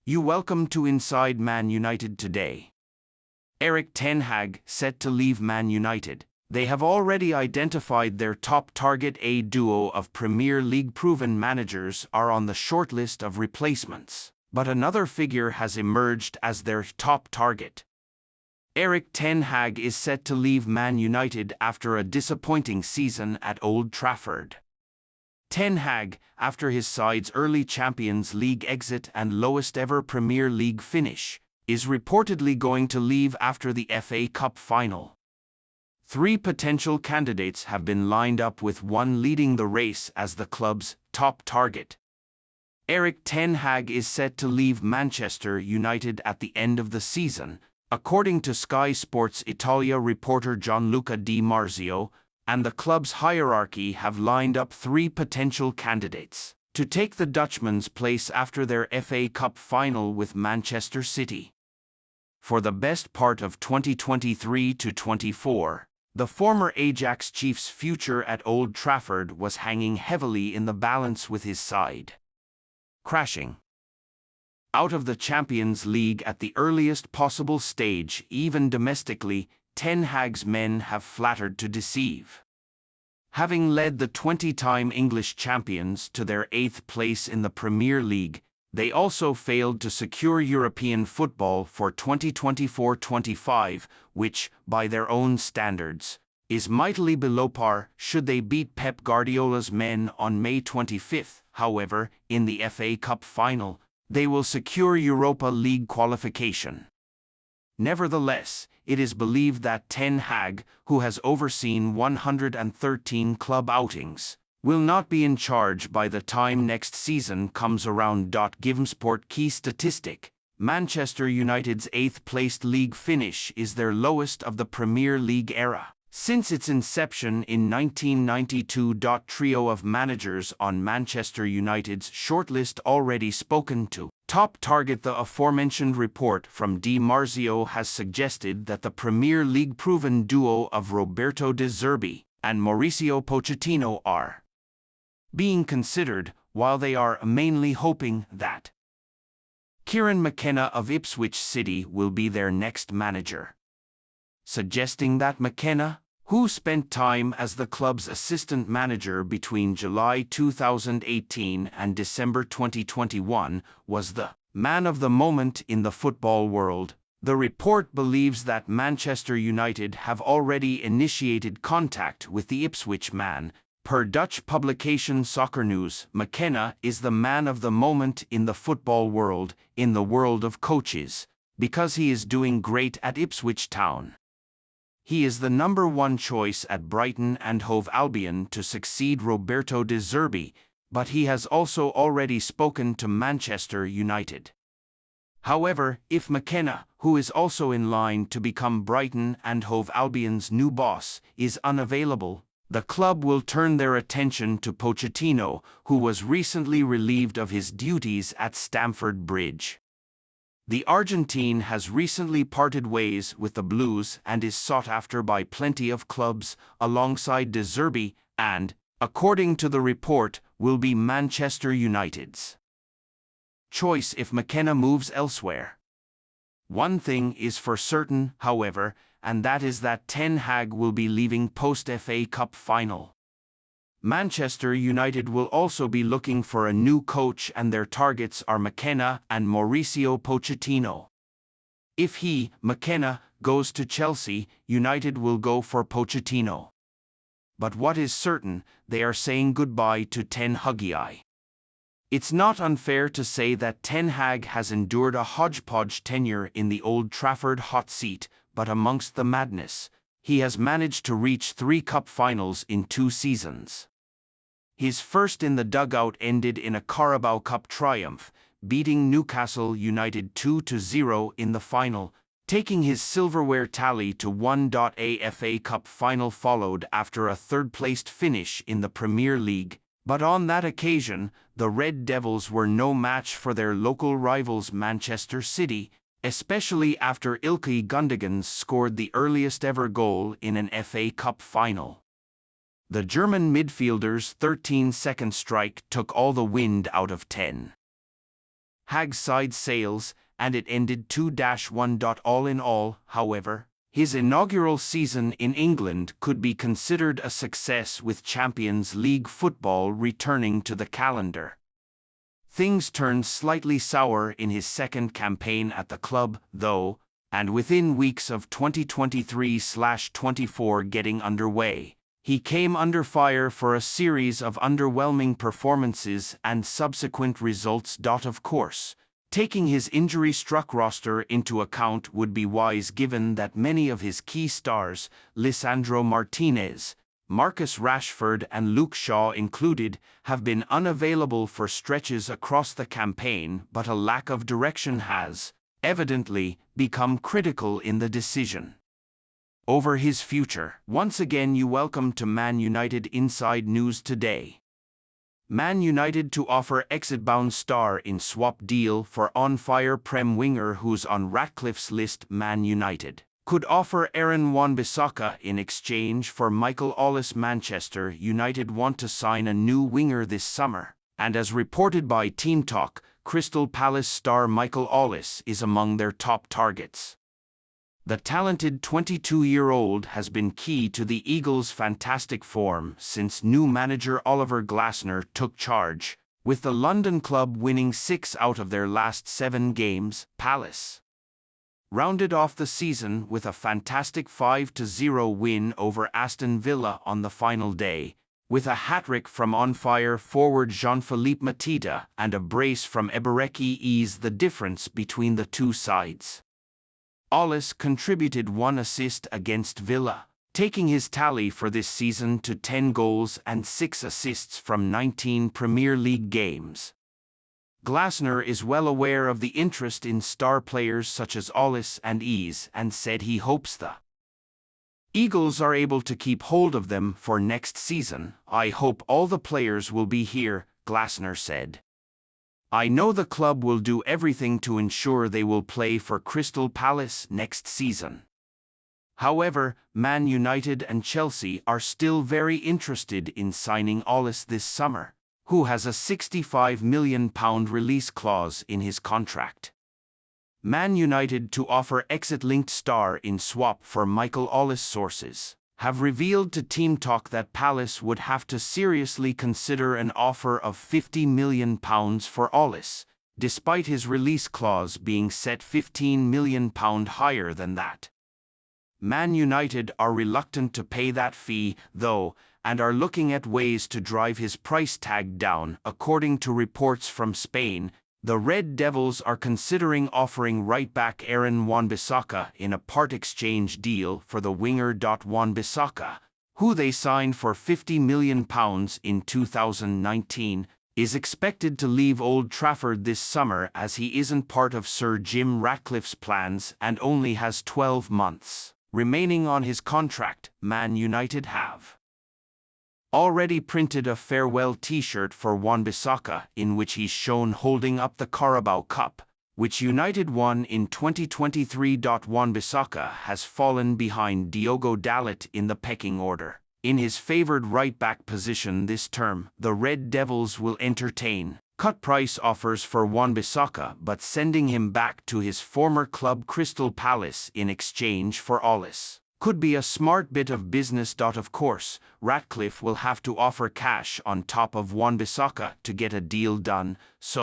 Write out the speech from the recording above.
You welcome to Inside Man United today. Erik ten Hag set to leave Man United. They have already identified their top target. A duo of Premier League proven managers are on the shortlist of replacements, but another figure has emerged as their top target. Erik ten Hag is set to leave Man United after a disappointing season at Old Trafford. Ten Hag, after his side's early Champions League exit and lowest ever Premier League finish, is reportedly going to leave after the FA Cup final. 3 potential candidates have been lined up, with one leading the race as the club's top target. Erik ten Hag is set to leave Manchester United at the end of the season, according to Sky Sports Italia reporter Gianluca Di Marzio, and the club's hierarchy have lined up 3 potential candidates to take the Dutchman's place after their FA Cup final with Manchester City. For the best part of 2023 to 24, the former Ajax chief's future at Old Trafford was hanging heavily in the balance, with his side crashing out of the Champions League at the earliest possible stage. Even domestically, Ten Hag's men have flattered to deceive. Having led the 20-time English champions to their 8th place in the Premier League, they also failed to secure European football for 2024-25, which, by their own standards, is mightily below par. Should they beat Pep Guardiola's men on May 25, however, in the FA Cup final, they will secure Europa League qualification. Nevertheless, it is believed that Ten Hag, who has overseen 113 club outings, will not be in charge by the time next season comes around. Givesport key statistic: Manchester United's 8th-placed league finish is their lowest of the Premier League era since its inception in 1992. Trio of managers on Manchester United's shortlist already spoken to. Top target: the aforementioned report from Di Marzio has suggested that the Premier League proven duo of Roberto De Zerbi and Mauricio Pochettino are being considered, while they are mainly hoping that Kieran McKenna of Ipswich City will be their next manager, suggesting that McKenna, who spent time as the club's assistant manager between July 2018 and December 2021, was the man of the moment in the football world. The report believes that Manchester United have already initiated contact with the Ipswich man. Per Dutch publication Soccer News, McKenna is the man of the moment in the football world, in the world of coaches, because he is doing great at Ipswich Town. He is the number 1 choice at Brighton and Hove Albion to succeed Roberto De Zerbi, but he has also already spoken to Manchester United. However, if McKenna, who is also in line to become Brighton and Hove Albion's new boss, is unavailable, the club will turn their attention to Pochettino, who was recently relieved of his duties at Stamford Bridge. The Argentine has recently parted ways with the Blues and is sought after by plenty of clubs, alongside De Zerbi, and, according to the report, will be Manchester United's choice if McKenna moves elsewhere. One thing is for certain, however, and that is that Ten Hag will be leaving post-FA Cup final. Manchester United will also be looking for a new coach, and their targets are McKenna and Mauricio Pochettino. If he, McKenna, goes to Chelsea, United will go for Pochettino. But what is certain, they are saying goodbye to Ten Hagii. It's not unfair to say that Ten Hag has endured a hodgepodge tenure in the Old Trafford hot seat, but amongst the madness, he has managed to reach 3 cup finals in 2 seasons. His first in the dugout ended in a Carabao Cup triumph, beating Newcastle United 2-0 in the final, taking his silverware tally to 1. A FA Cup final followed after a 3rd-placed finish in the Premier League, but on that occasion, the Red Devils were no match for their local rivals Manchester City, especially after Ilkay Gundogan scored the earliest ever goal in an FA Cup final. The German midfielder's 13-second strike took all the wind out of Ten Hag's side sails, and it ended 2-1. All in all, however, his inaugural season in England could be considered a success with Champions League football returning to the calendar. Things turned slightly sour in his second campaign at the club, though, and within weeks of 2023/24 getting underway, he came under fire for a series of underwhelming performances and subsequent results. Of course, taking his injury-struck roster into account would be wise given that many of his key stars, Lisandro Martinez, Marcus Rashford and Luke Shaw included, have been unavailable for stretches across the campaign, but a lack of direction has, evidently, become critical in the decision over his future. Once again, you welcome to Man United Inside News today. Man United to offer exit-bound star in swap deal for on-fire Prem winger who's on Ratcliffe's list. Man United could offer Aaron Wan-Bissaka in exchange for Michael Ollis. Manchester United want to sign a new winger this summer, and as reported by Team Talk, Crystal Palace star Michael Ollis is among their top targets. The talented 22-year-old has been key to the Eagles' fantastic form since new manager Oliver Glasner took charge, with the London club winning 6 out of their last 7 games. Palace rounded off the season with a fantastic 5-0 win over Aston Villa on the final day, with a hat-trick from on-fire forward Jean-Philippe Mateta and a brace from Ebereki eased the difference between the two sides. Ollis contributed 1 assist against Villa, taking his tally for this season to 10 goals and 6 assists from 19 Premier League games. Glasner is well aware of the interest in star players such as Ollis and Ease and said he hopes the Eagles are able to keep hold of them for next season. I hope all the players will be here, Glasner said. I know the club will do everything to ensure they will play for Crystal Palace next season. However, Man United and Chelsea are still very interested in signing Ollis this summer, who has a £65 million release clause in his contract. Man United to offer exit-linked star in swap for Michael Ollis. Sources have revealed to Team Talk that Palace would have to seriously consider an offer of £50 million for Ollis, despite his release clause being set £15 million higher than that. Man United are reluctant to pay that fee, though, and are looking at ways to drive his price tag down. According to reports from Spain, the Red Devils are considering offering right-back Aaron Wan-Bissaka in a part-exchange deal for the winger. Wan-Bissaka, who they signed for £50 million in 2019, is expected to leave Old Trafford this summer as he isn't part of Sir Jim Ratcliffe's plans and only has 12 months remaining on his contract. Man United have already printed a farewell t-shirt for Wan-Bissaka in which he's shown holding up the Carabao Cup, which United won in 2023. Wan-Bissaka has fallen behind Diogo Dalot in the pecking order. In his favoured right-back position this term, the Red Devils will entertain cut-price offers for Wan-Bissaka but sending him back to his former club Crystal Palace in exchange for Ollis could be a smart bit of business. Of course, Ratcliffe will have to offer cash on top of Wan-Bissaka to get a deal done, so